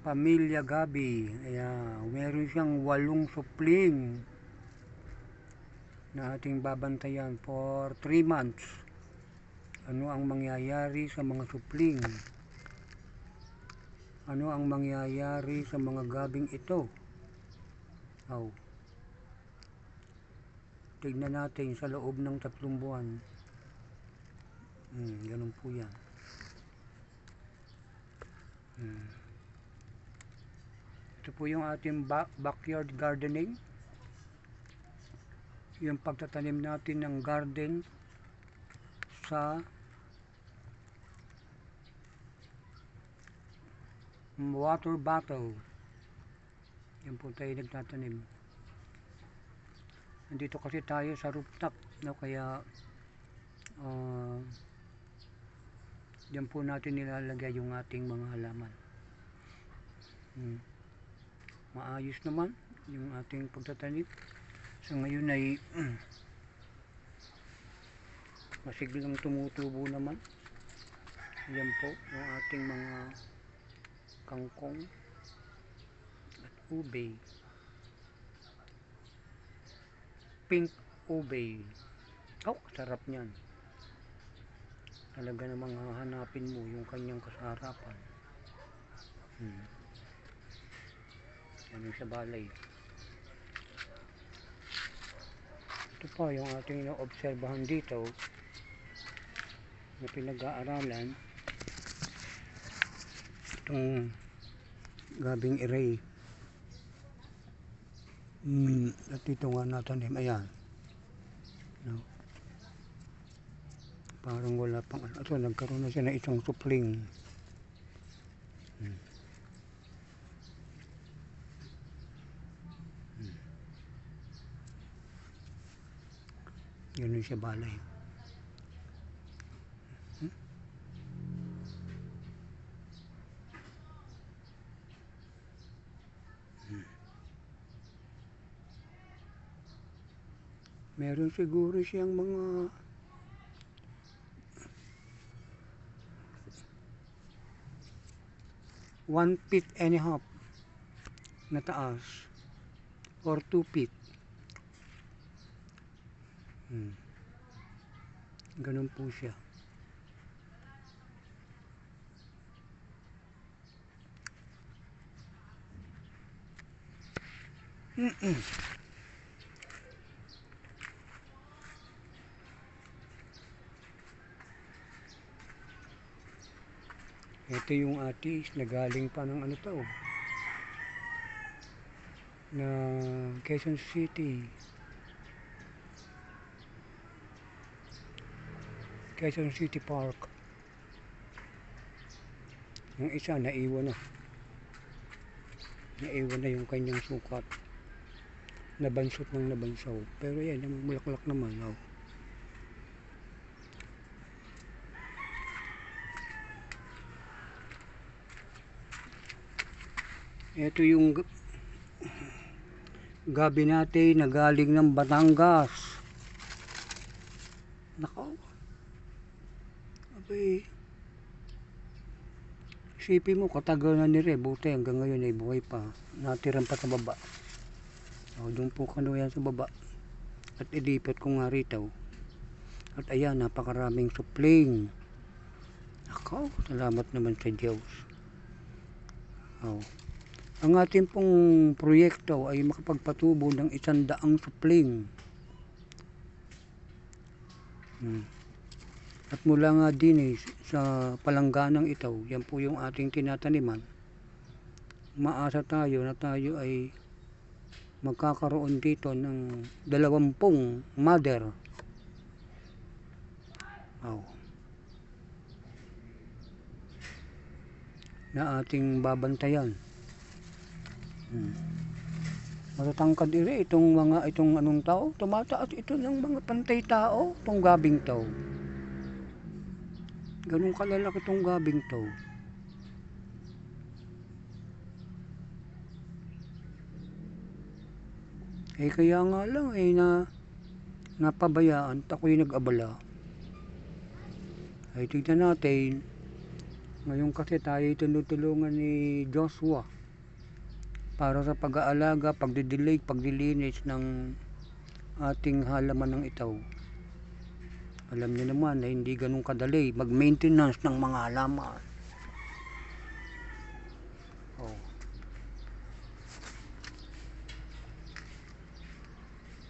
Pamilya Gabi. Ayan, meron siyang 8 supling na ating babantayan for 3 months. Ano ang mangyayari sa mga supling? Ano ang mangyayari sa mga gabing ito? Tignan natin sa loob ng 3 buwan. Ganun po yan. Ito po yung ating backyard gardening. Yung pagtatanim natin ng garden sa water bottle. Yan po tayo nagtatanim. Nandito kasi tayo sa rooftop, no? Kaya diyan po natin nilalagay yung ating mga halaman. Maayos naman yung ating pagtatanim. So ngayon ay masiglang tumutubo naman. Yan po yung ating mga kangkong at ube. Pink ube. Sarap niyan. Talaga namang hahanapin mo yung kanyang kasarapan. Yan yung sa balay. Ito pa yung ating ino-obserbahan dito na pinag-aaralan. Itong gabing iray. At ito nga natanim. Ayan. No? Parang wala pang ano. Ito, nagkaroon na siya ng isang supling. Ganun siya balay. Meron siguro siyang mga 1.5 feet na taas or 2 feet. Ganun po siya. Ito yung atis na galing pa ng ano to, na Quezon City. Quezon City Park. Yung isa naiwan na. Naiwan na yung kanyang sukat. Nabansot ng nabansaw. Pero yan, namumulaklak naman. Ito yung gabi natin na galing ng Batangas. Nako. Abay. Isipin mo, katagal na nire. Buti hanggang ngayon ay buhay pa. Natiran pa sa baba. Doon po kano yan sa baba. At ilipat ko nga rito. At ayan, napakaraming supling. Nako, salamat naman sa Diyos. Ang ating pong proyekto ay makapagpatubo ng 100 supling. At mula nga din sa palangganang ito, yan po yung ating tinataniman. Maasa tayo na tayo ay magkakaroon dito ng 20 mother. Na ating babantayan. Matatangkad itong anong tao, tumataas ito ng mga pantay tao, itong gabing tao. Ganun kalalaki itong gabing tao. Kaya nga lang napabayaan at ako'y nag-abala. Tignan natin Ngayon kasi tayo tinutulungan ni Joshua para sa pag-aalaga, pagdidilig, paglilinis ng ating halaman ng itaw. Alam niyo naman na hindi ganun kadali mag-maintenance ng mga halaman.